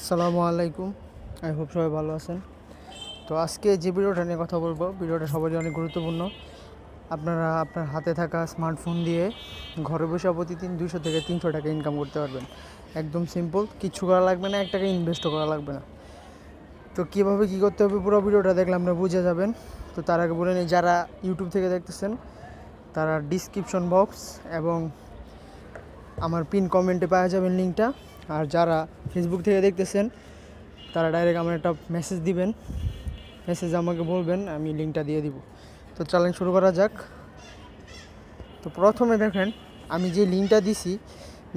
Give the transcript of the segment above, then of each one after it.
আসসালামু আলাইকুম। I hope সবাই ভালো আছেন। তো আজকে যে ভিডিওটা নিয়ে কথা বলবো, ভিডিওটা সবারই অনেক গুরুত্বপূর্ণ। আপনারা আপনার হাতে থাকা স্মার্টফোন দিয়ে ঘরে বসে প্রতিদিন 200 থেকে 300 টাকা ইনকাম করতে পারবেন। একদম সিম্পল, কিচ্ছু করা লাগবে না, 1 টাকা ইনভেস্টও করা লাগবে না। তো কীভাবে কী করতে হবে পুরো ভিডিওটা দেখলে আপনারা বুঝে যাবেন। তো তার আগে বলে নিই, যারা ইউটিউব থেকে দেখতেছেন তারা ডিসক্রিপশন বক্স এবং আমার পিন কমেন্টে পাওয়া যাবেন লিঙ্কটা। আর যারা ফেসবুক থেকে দেখতেছেন তারা ডাইরেক্ট আমার একটা মেসেজ দিবেন, মেসেজে আমাকে বলবেন, আমি লিঙ্কটা দিয়ে দিব। তো চ্যালেঞ্জ শুরু করা যাক। তো প্রথমে দেখেন, আমি যে লিঙ্কটা দিছি,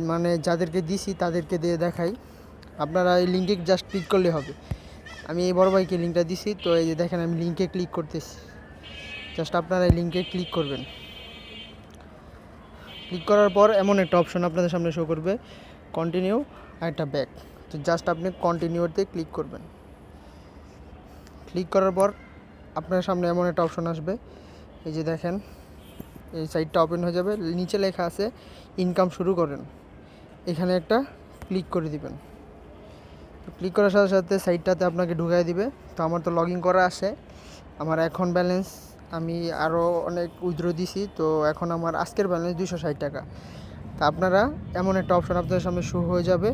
মানে যাদেরকে দিছি তাদেরকে দিয়ে দেখাই। আপনারা এই লিঙ্কে জাস্ট ক্লিক করলে হবে। আমি এই বড় ভাইকে লিঙ্কটা দিছি, তো এই যে দেখেন আমি লিঙ্কে ক্লিক করতেছি। জাস্ট আপনারা এই লিঙ্কে ক্লিক করবেন। ক্লিক করার পর এমন একটা অপশন আপনাদের সামনে শো করবে, কন্টিনিউ আর একটা ব্যাক। তো জাস্ট আপনি কন্টিনিউতে ক্লিক করবেন। ক্লিক করার পর আপনার সামনে এমন একটা অপশন আসবে, এই যে দেখেন এই সাইটটা ওপেন হয়ে যাবে। নিচে লেখা আছে ইনকাম শুরু করেন, এখানে একটা ক্লিক করে দিবেন। তো ক্লিক করার সাথে সাথে সাইটটাতে আপনাকে ঢুকাই দিবে। তো আমার তো লগ ইন করা আছে, আমার এখন ব্যালেন্স আমি আরও অনেক উইথড্র দিছি, তো এখন আমার আজকের ব্যালেন্স 260 টাকা। তা আপনারা এমন একটা অপশন আপনাদের সামনে শো হয়ে যাবে।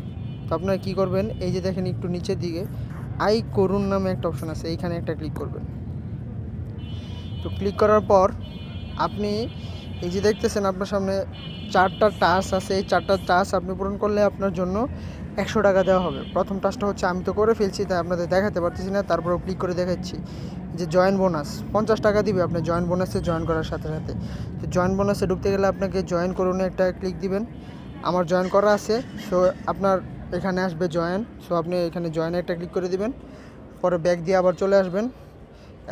তো আপনারা কী করবেন, এই যে দেখেন একটু নিচের দিকে আই করুন নামে একটা অপশন আছে, এইখানে একটা ক্লিক করবেন। তো ক্লিক করার পর আপনি এই যে দেখতেছেন আপনার সামনে 4টা টাস্ক আছে, এই 4টা টাস্ক আপনি পূরণ করলে আপনার জন্য 100 টাকা দেওয়া হবে। প্রথম টাস্কটা হচ্ছে আমি তো করে ফেলছি, তাই আপনাদের দেখাতে পারতেছি না, তারপরেও ক্লিক করে দেখাচ্ছি। যে জয়েন বোনাস 50 টাকা দিবে আপনি জয়েন বোনাসে জয়েন করার সাথে সাথে। তো জয়েন বোনাসে ঢুকতে গেলে আপনাকে জয়েন করুন একটা ক্লিক দিবেন। আমার জয়েন করা আছে, সো আপনার এখানে আসবে জয়েন। সো আপনি এখানে জয়েনে একটা ক্লিক করে দিবেন, পরে ব্যাক দিয়ে আবার চলে আসবেন।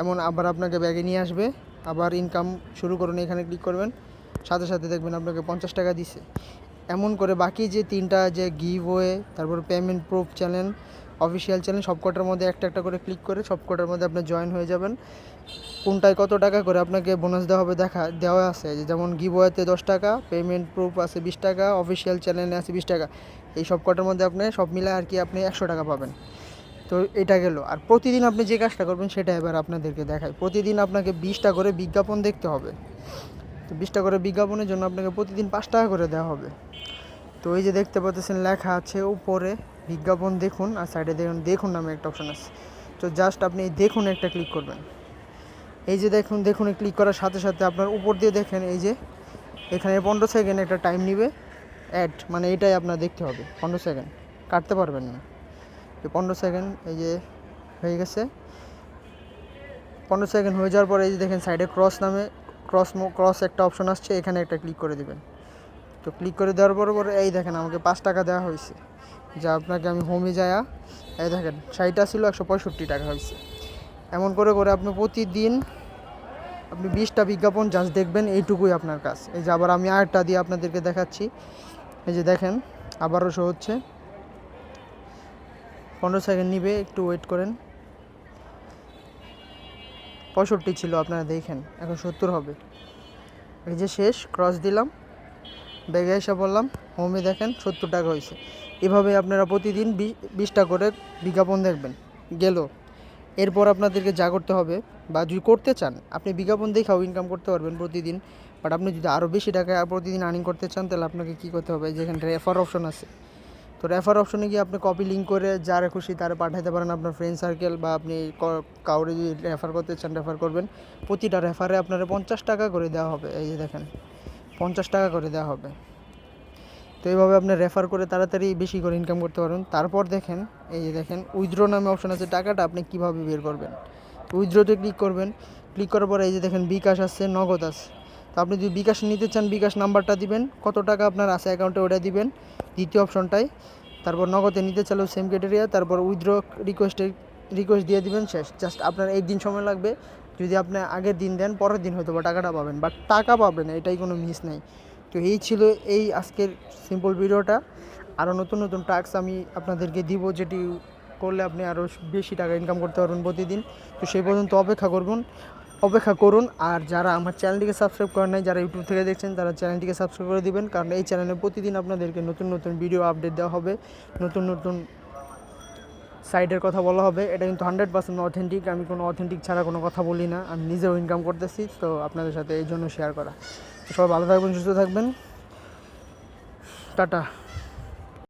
এমন আবার আপনাকে ব্যাগে নিয়ে আসবে। আবার ইনকাম শুরু করুন, এখানে ক্লিক করবেন, সাথে সাথে দেখবেন আপনাকে 50 টাকা দিছে। এমন করে বাকি যে 3টা যে গিভওয়ে, তারপর payment proof channel, official channel, সবকটার মধ্যে একটা একটা করে ক্লিক করে সবকটার মধ্যে আপনি জয়েন হয়ে যাবেন। কোনটায় কত টাকা করে আপনাকে বোনাস দেওয়া হবে দেওয়া আছে, যেমন গিভওয়েতে 10 টাকা, পেমেন্ট প্রুফ আছে 20 টাকা, অফিসিয়াল চ্যানেলে আছে 20 টাকা। এই সবকটার মধ্যে আপনি সব মিলে আর কি আপনি 100 টাকা পাবেন। তো এটা গেল। আর প্রতিদিন আপনি যে কাজটা করবেন সেটা এবার আপনাদেরকে দেখাই। প্রতিদিন আপনাকে 20টা করে বিজ্ঞাপন দেখতে হবে। তো 20টা করে বিজ্ঞাপনের জন্য আপনাকে প্রতিদিন 5 টাকা করে দেওয়া হবে। তো এই যে দেখতে পাচ্ছেন লেখা আছে উপরে বিজ্ঞাপন দেখুন, আর সাইডে দেখুন দেখুন নামে একটা অপশান আছে। তো জাস্ট আপনি দেখুন একটা ক্লিক করবেন। এই যে দেখুন দেখুনে ক্লিক করার সাথে সাথে আপনার উপর দিয়ে দেখেন এই যে এখানে 15 সেকেন্ড একটা টাইম নেবে অ্যাড, মানে এটাই আপনার দেখতে হবে। 15 সেকেন্ড কাটতে পারবেন না। 15 সেকেন্ড এই যে হয়ে গেছে। 15 সেকেন্ড হয়ে যাওয়ার পরে এই যে দেখেন সাইডে ক্রস একটা অপশন আসছে, এখানে একটা ক্লিক করে দেবেন। তো ক্লিক করে দেওয়ার পরে এই দেখেন আমাকে 5 টাকা দেওয়া হয়েছে। যা আপনাকে আমি হোমে যায়া এই দেখেন 60টা ছিল 165 টাকা হয়েছে। এমন করে করে আপনি প্রতিদিন আপনি 20টা বিজ্ঞাপন জাস্ট দেখবেন, এইটুকুই আপনার কাজ। এই যে আবার আমি আরেকটা দিয়ে আপনাদেরকে দেখাচ্ছি, এই যে দেখেন আবারও শো হচ্ছে। 15 সেকেন্ড নিবে, একটু ওয়েট করেন। 65 ছিল, আপনারা দেখেন এখন 70 হবে। এই যে শেষ, ক্রস দিলাম, ব্যাগে এসে বললাম হোমে, দেখেন 70 টাকা হয়েছে। এভাবে আপনারা প্রতিদিন 20টা করে বিজ্ঞাপন দেখবেন। গেল। এরপর আপনাদেরকে যা করতে হবে, বা যদি করতে চান আপনি বিজ্ঞাপন দেখাও ইনকাম করতে পারবেন প্রতিদিন। বাট আপনি যদি আরও বেশি টাকা প্রতিদিন আর্নিং করতে চান, তাহলে আপনাকে কী করতে হবে, যেখানে রেফার অপশন আছে, তো রেফার অপশনে গিয়ে আপনি কপি লিঙ্ক করে যারা খুশি তারা পাঠাতে পারেন আপনার ফ্রেন্ড সার্কেল, বা আপনি কাউরে যদি রেফার করতে চান রেফার করবেন। প্রতিটা রেফারে আপনারা 50 টাকা করে দেওয়া হবে। এই যে দেখেন 50 টাকা করে দেওয়া হবে। তো এইভাবে আপনি রেফার করে তাড়াতাড়ি বেশি করে ইনকাম করতে পারবেন। তারপর দেখেন এই যে দেখেন উইথড্র নামে অপশন আছে, টাকাটা আপনি কীভাবে বের করবেন। উইথড্রতে ক্লিক করবেন। ক্লিক করার পরে এই যে দেখেন বিকাশ আছে, নগদ আছে। তো আপনি যদি বিকাশ নিতে চান বিকাশ নাম্বারটা দিবেন, কত টাকা আপনার আছে অ্যাকাউন্টে ওটা দিবেন দ্বিতীয় অপশনটায়। তারপর নগদে নিতে চাইলেও সেম ক্রাইটেরিয়া, তারপর উইথড্র রিকোয়েস্ট দিয়ে দিবেন, শেষ। জাস্ট আপনার একদিন সময় লাগবে। যদি আপনি আগের দিন দেন পরের দিন হয়তো বা টাকাটা পাবেন, বাট টাকা পাবেন, এটাই কোনো মিস নেই। তো এই ছিল এই আজকের সিম্পল ভিডিওটা। আরও নতুন নতুন টাস্ক আমি আপনাদেরকে দিব, যেটি করলে আপনি আরও বেশি টাকা ইনকাম করতে পারবেন প্রতিদিন। তো সেই পর্যন্ত অপেক্ষা করুন। আর যারা আমার চ্যানেলটিকে সাবস্ক্রাইব করেন নাই, যারা ইউটিউব থেকে দেখছেন, তারা চ্যানেলটিকে সাবস্ক্রাইব করে দিবেন, কারণ এই চ্যানেলে প্রতিদিন আপনাদেরকে নতুন নতুন ভিডিও আপডেট দেওয়া হবে, নতুন নতুন সাইটের কথা বলা হবে, এটা কিন্তু 100% অথেন্টিক। আমি কোনো অথেন্টিক ছাড়া কোনো কথা বলি না, আমি নিজেও ইনকাম করতেছি, তো আপনাদের সাথে এই জন্য শেয়ার করা। সবাই ভালো থাকবেন, সুস্থ থাকবেন, টাটা।